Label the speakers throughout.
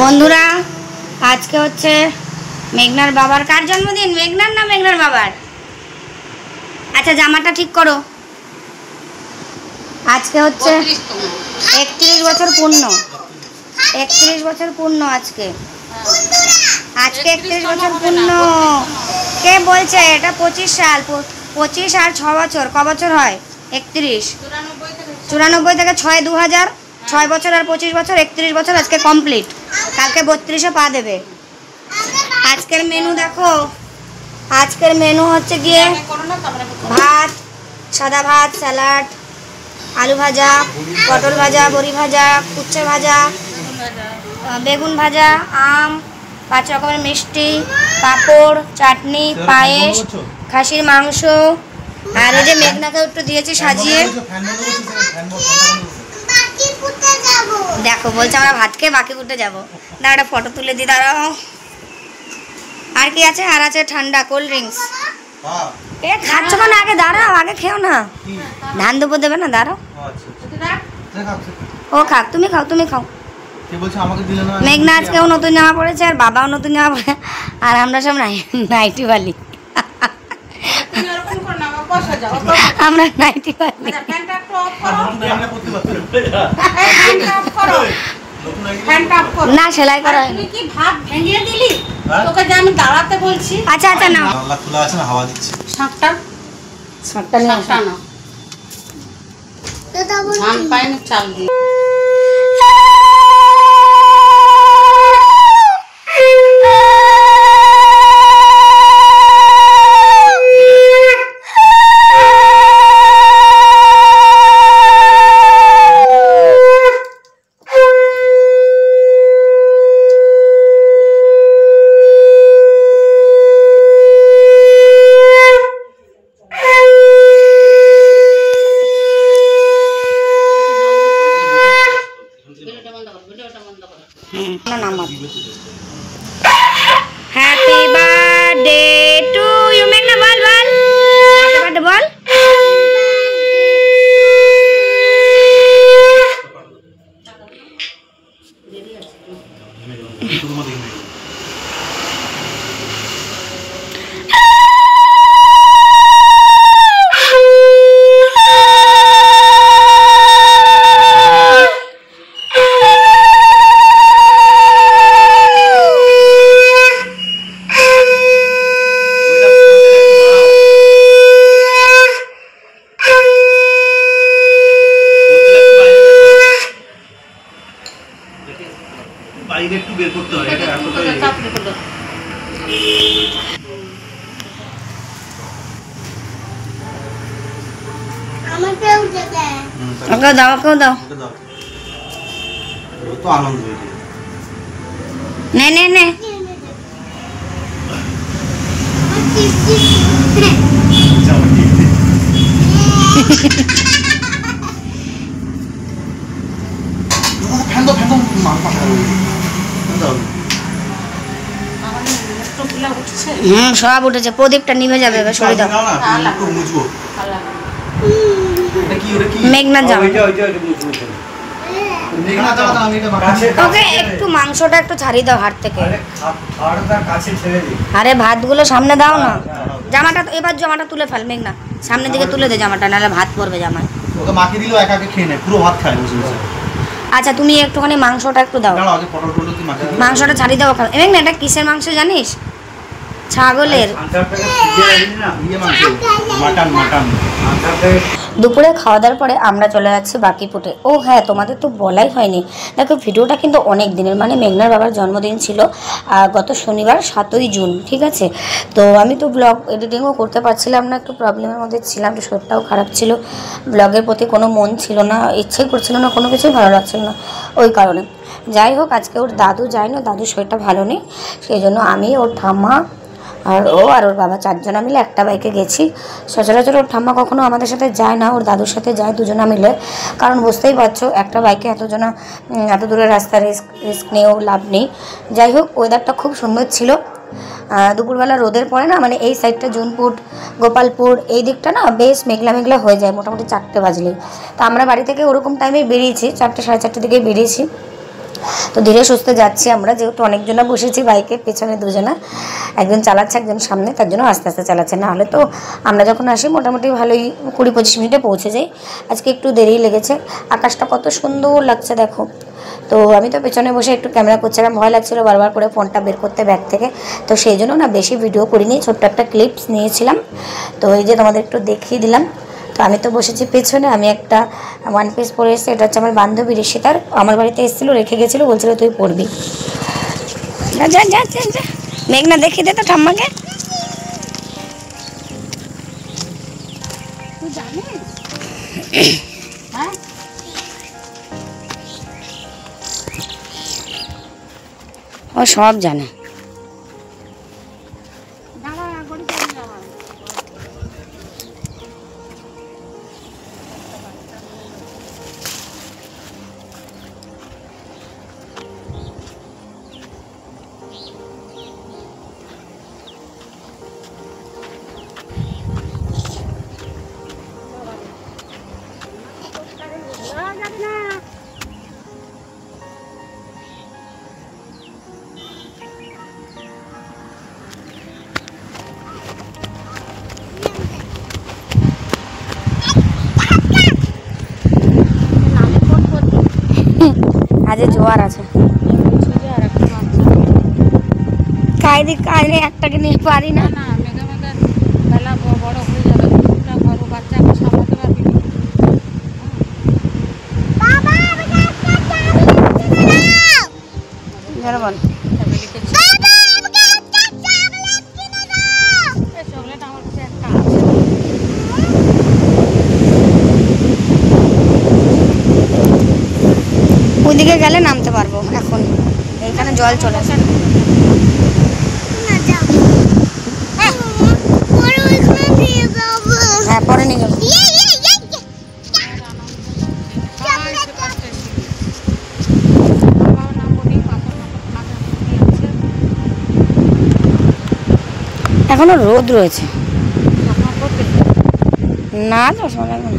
Speaker 1: বন্ধুরা আজকে হচ্ছে মেঘনার বাবার কার জন্মদিন? মেঘনার না মেঘনার বাবার? আচ্ছা জামাটা ঠিক করো। আজকে হচ্ছে 31 বছর পূর্ণ। 31 বছর পূর্ণ আজকে। আজকে 31 বছর পূর্ণ। কে বলছে? এটা 25 সাল। 25 আর 6 বছর ক বছর হয়? 31। 94 থেকে 6 2000, 6 বছর আর 25 বছর 31 বছর আজকে কমপ্লিট। কালকে 32-এ পা দেবে। আজকের মেনু দেখো। আজকের মেনু হচ্ছে গিয়ে ভাত, সাদা ভাত, স্যালাড, আলু ভাজা, পটল ভাজা, বড়ি ভাজা, উচ্ছে ভাজা, বেগুন ভাজা, আম, 5 রকমের মিষ্টি, পাঁপড়, চাটনি, পায়েস, খাসির মাংস। আর এই যে মেঘনাকে একটু দিয়েছি সাজিয়ে। দেখো বলছে আমরা ভাত খেয়ে বাকি ফুটে যাবো। দাঁড়া একটা ফটো তুলে দিই, দাঁড়াও। আর কি আছে? আর আছে ঠান্ডা কোল্ড ড্রিঙ্কস। এ খাচ্ছ না? আগে দাঁড়াও, আগে খেও না। ধান দুপুর দেবে না, দাঁড়াও। ও খাক, তুমি খাও, তুমি খাও। মেঘনা আজকেও নতুন জামা পড়েছে আর বাবাও নতুন জামা পড়ে, আর আমরা সব নাইটি বালি। আমরা নাইটি বালি। না সেলাই করা হয়নি। কি ভাত ভেঙে দিলি? তোকে যে আমি দাঁড়াতে বলছি। আচ্ছা আচ্ছা না, আল্লাহ খোলা আছে না, হাওয়া দিচ্ছে। শাকটা নিয়ে আসা না। ধান পাইনি, চাল দি। Happy birthday to you. মেঘনা বল বল, হ্যাপি বার্থডে বল।
Speaker 2: একটু বের করতে হয়, এটা
Speaker 1: ওকে দাও, ওকে দাও।
Speaker 2: তো আনন্দ
Speaker 1: নে নে নে। সব উঠেছে। প্রদীপটা নিভে যাবে, সরে দাও। মেঘনা যাও। ওকে একটু মাংসটা একটু ছাড়িয়ে দাও হাত থেকে। আরে ভাতগুলো সামনে দাও না। জামাটা এবার জামাটা তুলে ফেল মেঘনা, সামনের দিকে তুলে দে জামাটা, নাহলে ভাত পড়বে জামায়।
Speaker 2: ওকে মাখি দিলেও একা একা খেয়ে নেয়, পুরো ভাত খায় বসে বসে।
Speaker 1: আচ্ছা তুমি একটুখানি মাংসটা একটু দাও। মাংসটা ছাড়িয়ে দাও। মেঘনা এটা কিসের মাংস জানিস? ছাগলের। দুপুরে খাওয়া দাওয়ার পরে আমরা চলে যাচ্ছি বাকিপুটে। ও হ্যাঁ, তোমাদের তো বলাই হয়নি। দেখো ভিডিওটা কিন্তু অনেক দিনের, মানে মেঘনার বাবার জন্মদিন ছিল গত শনিবার 7ই জুন, ঠিক আছে। তো আমি তো ব্লগ এডিটিংও করতে পারছিলাম না, একটু প্রবলেমের মধ্যে ছিলাম, একটু শরীরটাও খারাপ ছিল, ব্লগের প্রতি কোনো মন ছিল না, ইচ্ছেই করছিল না, কোনো কিছুই ভালো লাগছিল না ওই কারণে। যাই হোক আজকে ওর দাদু যায়নি, দাদুর শরীরটা ভালো নেই, সেই জন্য আমি, ওর ঠাম্মা আর ও আর ওর বাবা 4 জনা মিলে একটা বাইকে গেছি। সচরাচর ওর ঠাম্মা কখনো আমাদের সাথে যায় না, ওর দাদুর সাথে যায় 2 জনা মিলে, কারণ বুঝতেই পারছো একটা বাইকে এত দূরের রাস্তা রিস্ক নিয়েও লাভ নেই। যাই হোক ওয়েদারটা খুব সুন্দর ছিল। দুপুরবেলা রোদের পরে না, মানে এই সাইডটা জুনপুট, গোপালপুর এই দিকটা না বেশ মেঘলা মেঘলা হয়ে যায় মোটামুটি 4টে বাজলেই। তো আমরা বাড়ি থেকে ওরকম টাইমে বেরিয়েছি, 4টে সাড়ে 4টের দিকে বেরিয়েছি। তো ধীরে সুস্থে যাচ্ছি আমরা, যেহেতু অনেকজনা বসেছি বাইকে, পেছনে দুজনা, একজন চালাচ্ছে একজন সামনে, তার জন্য আস্তে আস্তে চালাচ্ছে। না হলে তো আমরা যখন আসি মোটামুটি ভালোই 20-25 মিনিটে পৌঁছে যাই। আজকে একটু দেরি লেগেছে। আকাশটা কত সুন্দর লাগছে দেখো। তো আমি তো পেছনে বসে একটু ক্যামেরা করছিলাম, ভয় লাগছিলো বারবার করে ফোনটা বের করতে ব্যাগ থেকে, তো সেই জন্য না বেশি ভিডিও করিনি, ছোট্ট একটা ক্লিপস নিয়েছিলাম। তো এই যে তোমাদের একটু দেখিয়ে দিলাম। তো আমি তো বসেছি পেছনে, আমি একটা 1 পিস পরে এসেছি, এটা হচ্ছে আমার বান্ধবী ঋষিতার, আমার বাড়িতে এসেছিলো, রেখে গেছিলো, বলছিল তুই পরবি। যা যা যা যা যা, মেঘনা দেখিয়ে দে তো ঠাম্মাকে। তুই জানিস? হ্যাঁ, ও সব জানে। আজ জোয়ার আছে, কায়দি কায়দে একটাকে নিয়ে পারি না। বেলা বড় হয়ে যাবে, ঘর বাচ্চাকে সামলাতে পারবি না। চকলেট আমার কাছে একটা আছে। ওইদিকে গেলে নামতে পারবো, এখন এইখানে জল চলে আসে। হ্যাঁ, পরে নিয়ে যাবো। এখনো রোদ রয়েছে না, তো শোনা না।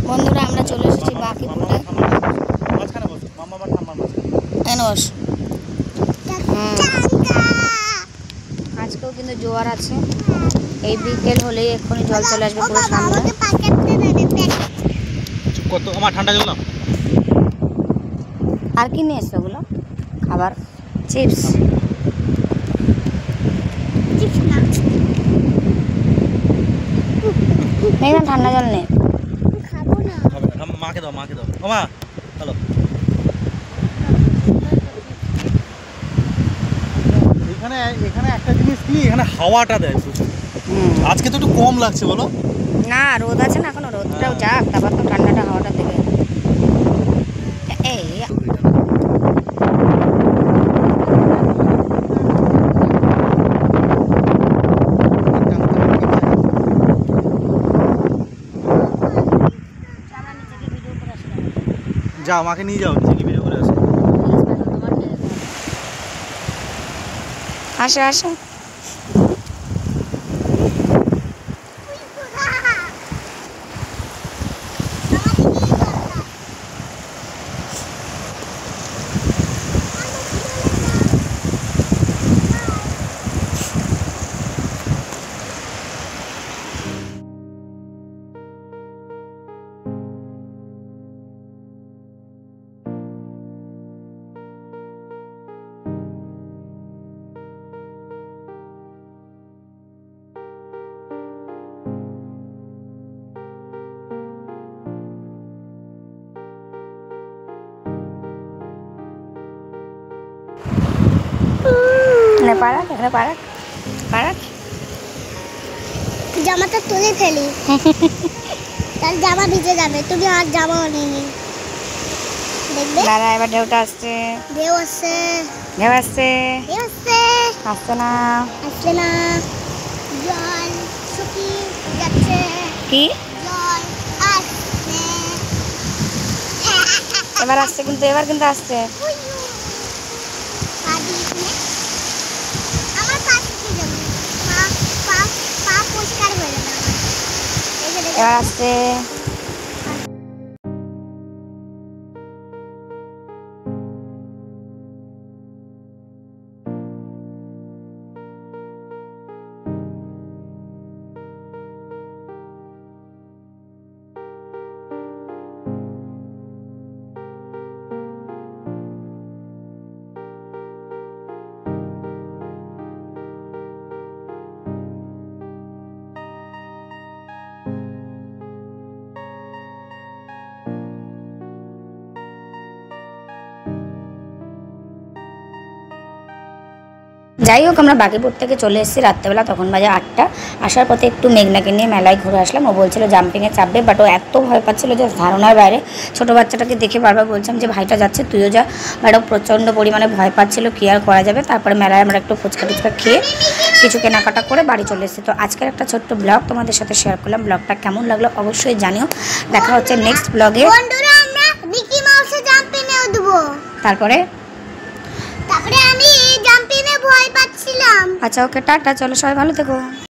Speaker 1: বন্ধুরা আমরা চলে এসেছি বাকিপুরে। আজকেও কিন্তু জোয়ার আছে, এই বিকেল হলেই এক্ষুনি জল চলে আসবে পুরো সামনে।
Speaker 2: কত আমার ঠান্ডা জল না।
Speaker 1: আর কি নিয়ে এসছো ওগুলো খাবার? চিপস নেই না, ঠান্ডা জল নেই।
Speaker 2: মাকে দাও, মাকে দাও। ও মা, হ্যালো। এখানে এখানে একটা জিনিস কি, এখানে হাওয়াটা দেয় প্রচুর। আজকে তো একটু কম লাগছে বলো
Speaker 1: না, রোদ আছে না, এখনো রোদটাও যাক, তারপর তো ঠান্ডাটা হাওয়াটা দেবে। এই
Speaker 2: যাও, মাকে নিয়ে যাও, নিচে ভিডিও করে আসো।
Speaker 1: আসো আসো। পারাক, এখানে পারাক, পারাক
Speaker 3: জামাটা তুলে ফেলি, তার জামা ভিজে যাবে। তুমি আর জামাও নেই, দেখবে।
Speaker 1: দাঁড়া, এবার ঢেউটা আসছে,
Speaker 3: ঢেউ আসছে,
Speaker 1: ঢেউ আসছে,
Speaker 3: ঢেউ আসছে,
Speaker 1: আসছে না,
Speaker 3: আসছে না, জল শুকিয়ে যাচ্ছে।
Speaker 1: কি
Speaker 3: জল আসছে।
Speaker 1: এবার আসছে কিন্তু, এবার কিন্তু আসছে।
Speaker 3: পা দিয়েছি না? আমার পা শিখে যাবে, পা পা পা পরিষ্কার হয়ে যাবে আমার। এই যে দেখো।
Speaker 1: এবার আসছে। যাই হোক, আমরা বাকিপুর থেকে চলে এসেছি রাত্রেবেলা, তখন বাজে 8টা। আসার পথে একটু মেঘনাকে নিয়ে মেলায় ঘুরে আসলাম। ও বলছিল জাম্পিংয়ে চাপবে, বাট ও এত ভয় পাচ্ছিল যে ধারণার বাইরে। ছোটো বাচ্চাটাকে দেখে বারবার বলছিলাম যে ভাইটা যাচ্ছে, তুইও যা, বাট ও প্রচণ্ড পরিমাণে ভয় পাচ্ছিল, কী আর করা যাবে। তারপরে মেলায় আমরা একটু ফুচকা টুচকা খেয়ে কিছু কেনাকাটা করে বাড়ি চলে এসেছি। তো আজকের একটা ছোট্ট ব্লগ তোমাদের সাথে শেয়ার করলাম। ব্লগটা কেমন লাগলো অবশ্যই জানিও। দেখা হচ্ছে নেক্সট ব্লগে।
Speaker 3: বন্ধুরা, আমরা মিকি মাউসে জাম্পিংয়ে উঠবো।
Speaker 1: তারপরে
Speaker 3: তারপরে আমি জাম্পিংয়ে ভয় পাচ্ছিলাম।
Speaker 1: আচ্ছা, ওকে, টাটা, চলো সবাই ভালো থেকো।